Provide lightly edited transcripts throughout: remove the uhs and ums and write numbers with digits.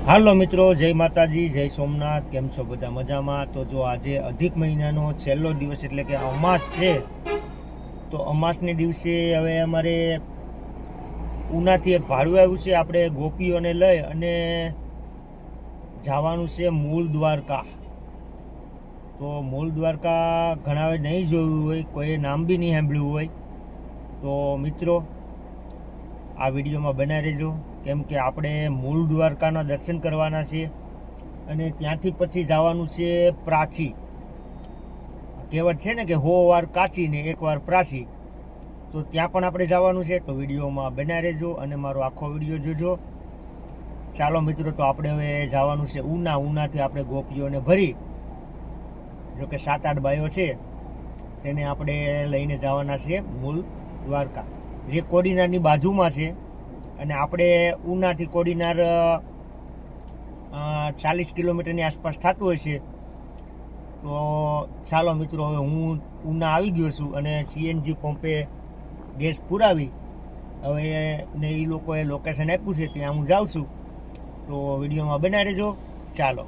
હાલો મિત્રો, જય માતાજી, જય સોમનાથ. કેમ છો બધા? મજામાં? તો જો આજે અધિક મહિનાનો છેલ્લો દિવસ એટલે કે અમાસ છે. તો અમાસને દિવસે હવે અમારે ઉનાથી એક ભાડું આવ્યું છે. આપણે ગોપીઓને લઈ અને જવાનું છે મૂળ દ્વારકા. તો મૂળ દ્વારકા ઘણા નહીં જોયું હોય, કોઈ નામ બી નહીં સાંભળ્યું હોય, તો મિત્રો આ વિડીયોમાં બનાવી રહેજો. કેમ કે આપણે મૂળ દ્વારકાના દર્શન કરવાના છે અને ત્યાંથી પછી જવાનું છે પ્રાચી. કહેવત છે ને કે 100 વાર કાચી ને 1 વાર પ્રાચી. તો ત્યાં પણ આપણે જવાનું છે. તો વિડીયોમાં બનાવી રહેજો અને મારો આખો વિડીયો જોજો. ચાલો મિત્રો, તો આપણે હવે જવાનું છે ઉનાથી આપણે ગોપીઓને ભરી, જો કે 7-8 બાઈઓ છે, તેને આપણે લઈને જવાના છે મૂળ દ્વારકા, જે કોડીનારની બાજુમાં છે. અને આપણે ઉનાથી કોડીનાર 40 કિલોમીટરની આસપાસ થતું હોય છે. તો ચાલો મિત્રો, હવે હું ઉના આવી ગયો છું અને સીએનજી પંપે ગેસ પુરાવી હવે ને એ લોકોએ લોકેશન આપ્યું છે, ત્યાં હું જાઉં છું. તો વિડીયોમાં બનાવી રહેજો. ચાલો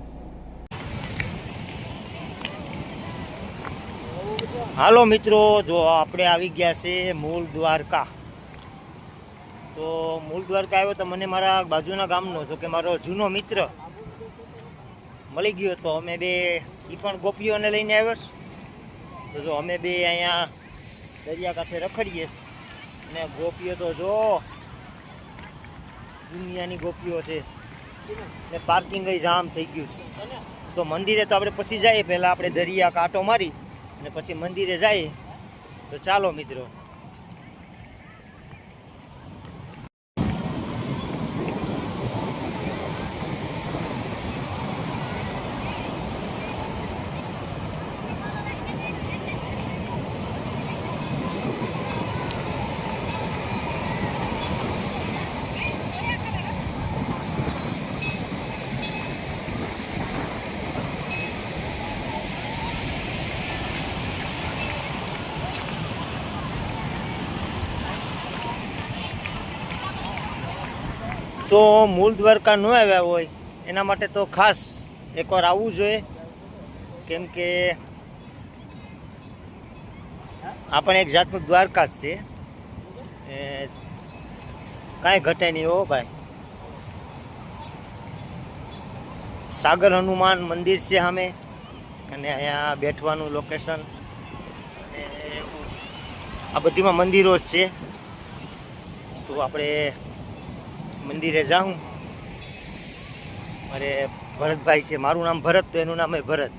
હાલો મિત્રો, જો આપણે આવી ગયા છે મૂળ દ્વારકા. તો મૂળ દ્વારકા આવ્યો તો મને મારા બાજુના ગામનો, જો કે મારો જૂનો મિત્ર મળી ગયો. તો અમે બે, એ પણ ગોપીઓને લઈને આવ્યો. તો જો અમે બે અહીંયા દરિયાકાંઠે રખડીએ ને ગોપીઓ તો જો દુનિયાની ગોપીઓ છે ને પાર્કિંગ જામ થઈ ગયું છે. તો મંદિરે તો આપણે પછી જઈએ, પહેલાં આપણે દરિયા કાંટો મારી અને પછી મંદિરે જઈએ. તો ચાલો મિત્રો. તો મૂળ દ્વારકા ન આવ્યા હોય એના માટે તો ખાસ એકવાર આવવું જોઈએ. કેમ કે આપણે એક જાતનું દ્વારકા જ છે, કાંઈ ઘટે નહીં હો ભાઈ. સાગર હનુમાન મંદિર છે સામે, અને અહીંયા બેઠવાનું લોકેશન, અને આ બધીમાં મંદિરો જ છે. તો આપણે મંદિરે જાઉં. મારે ભરતભાઈ છે, મારું નામ ભરત, તો એનું નામ ભરત.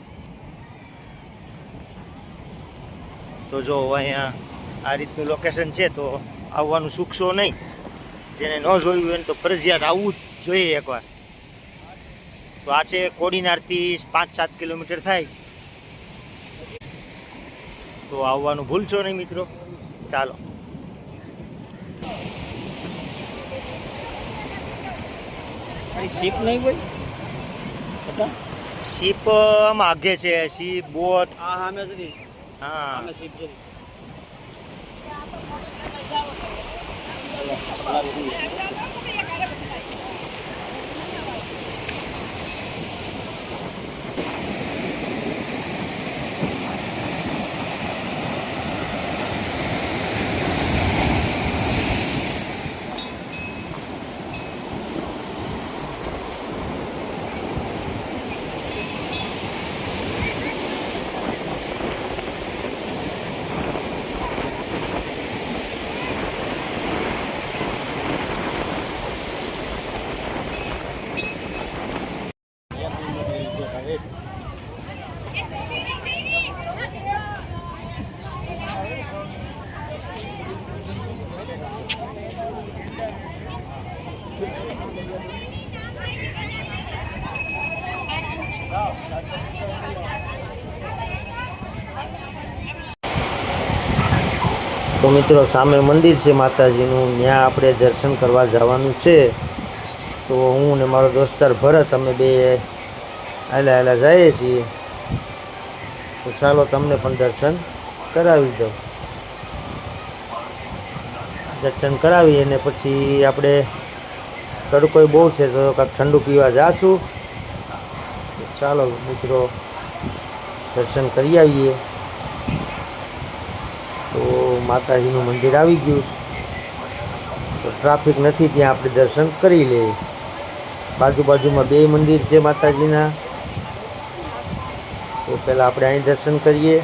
તો જો અહીંયા આ રીતનું લોકેશન છે, તો આવવાનું ચૂકશો નહીં. જેને ન જોયું હોય તો ફરજિયાત આવવું જ જોઈએ એકવાર. તો આ છે કોડીનારથી 5-7 કિલોમીટર થાય, તો આવવાનું ભૂલશો નહીં મિત્રો. ચાલો. શીપ નહીં હોય, શીપ આમાં આગે છે, શીપ બોટ હા. શીપ છે. તો મિત્રો, સામે મંદિર છે માતાજીનું, ત્યાં આપણે દર્શન કરવા જવાનું છે. તો હું ને મારો દોસ્તાર ભરત, અમે બે હાલા જઈએ છીએ. તો ચાલો તમને પણ દર્શન કરાવી દઉં. દર્શન કરાવી અને પછી આપણે તડકો બહુ છે તો કાંઈક ઠંડુ પીવા જાશું. ચાલો મિત્રો દર્શન કરી આવીએ. તો માતાજીનું મંદિર આવી ગયું, તો ટ્રાફિક નથી ત્યાં આપણે દર્શન કરી લઈએ. બાજુમાં 2 મંદિર છે માતાજીના, તો પહેલાં આપણે અહીં દર્શન કરીએ.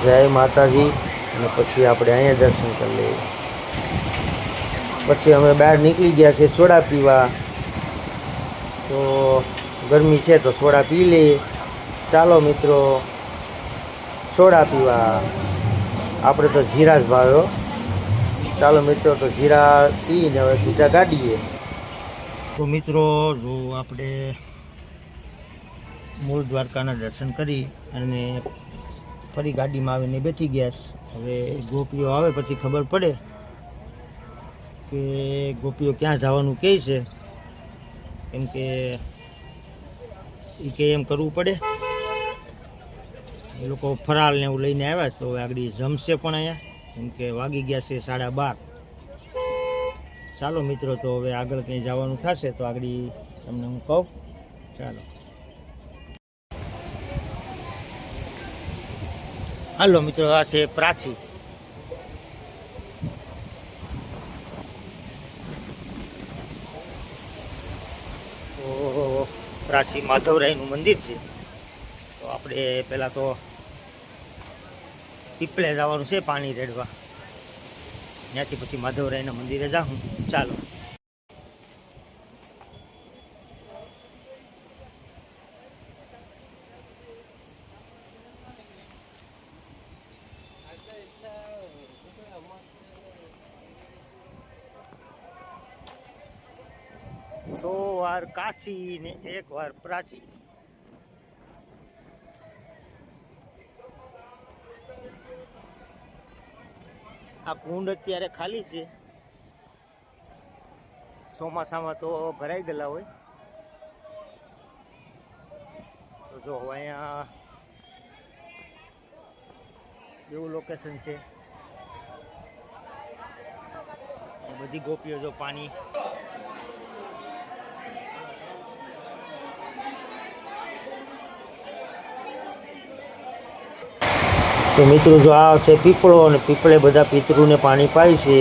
જય માતાજી. અને પછી આપણે અહીંયા દર્શન કરી લઈએ. પછી અમે બહાર નીકળી ગયા છે સોડા પીવા. તો ગરમી છે તો સોડા પી લઈએ. ચાલો મિત્રો સોડા પીવા. આપણે તો જીરા જ ભાવ્યો. ચાલો મિત્રો તો જીરા પીને હવે સીધા ગાડીએ. તો મિત્રો જો આપણે મૂળ દ્વારકાના દર્શન કરી અને ફરી ગાડીમાં આવીને બેઠી ગયા. હવે ગોપીઓ આવે પછી ખબર પડે કે ગોપીઓ ક્યાં જવાનું કહે છે, કેમ કે એ કે એમ કરવું પડે. એ લોકો ફરાળ ને એવું લઈને આવ્યા તો આગળ જમશે પણ અહીંયા, કેમ કે વાગી ગયા છે 12:30. ચાલો મિત્રો તો હવે આગળ કંઈ જવાનું થશે તો આગળ તમને હું કહું. ચાલો હાલો મિત્રો, આ છે પ્રાચી. તો પ્રાચી માધવરાયનું મંદિર છે. તો આપણે પહેલાં તો પીપળે જવાનું છે પાણી રેડવા, ત્યાંથી પછી માધવરાયના મંદિરે જાઉં. ચાલો સો વાર કાચી ને 1 વાર પ્રાચી. આ કુંડ અત્યારે ખાલી છે, ચોમાસામાં તો ભરાઈ ગયેલા હોય. તો જો અહીંયા એવું લોકેશન છે. બધી ગોપીઓ જો પાણી. તો મિત્રો જો આ છે પીપળો, અને પીપળે બધા પિતૃને પાણી પાય છે.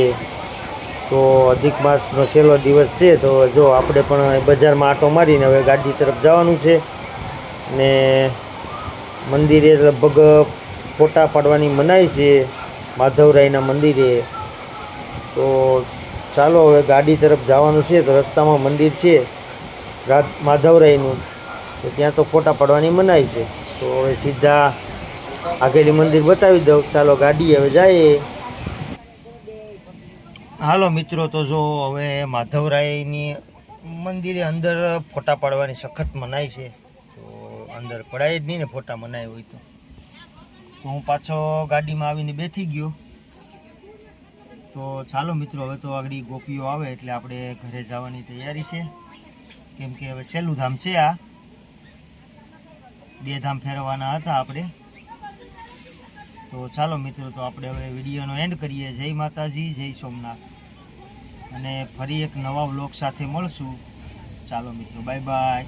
તો અધિક માસનો છેલ્લો દિવસ છે, તો જો આપણે પણ બજારમાં આંટો મારીને હવે ગાડી તરફ જવાનું છે. ને મંદિરે લગભગ ફોટા પાડવાની મનાઈ છે માધવરાયના મંદિરે. તો ચાલો હવે ગાડી તરફ જવાનું છે. તો રસ્તામાં મંદિર છે માધવરાયનું, તો ત્યાં તો ફોટા પાડવાની મનાઈ છે. તો હવે સીધા આગેલી મંદિર બતાવી દઉં. ચાલો ગાડી હવે જાય. હાલો મિત્રો, તો જો હવે માધવરાયની મંદિરે અંદર ફોટા પાડવાની સખત મનાઈ છે. તો અંદર પડાય જ નહીં ને ફોટા મનાઈ હોય તો હું પાછો ગાડીમાં આવીને બેઠી ગયો. તો ચાલો મિત્રો હવે તો આગળ ગોપીઓ આવે એટલે આપણે ઘરે જવાની તૈયારી છે, કેમ કે હવે છેલ્લું ધામ છે. આ 2 ધામ ફેરવવાના હતા આપણે. તો ચાલો મિત્રો તો આપણે હવે વિડીયોનો એન્ડ કરીએ. જય માતાજી, જય સોમનાથ, અને ફરી એક નવા વ્લોગ સાથે મળશું. ચાલો મિત્રો, બાય બાય.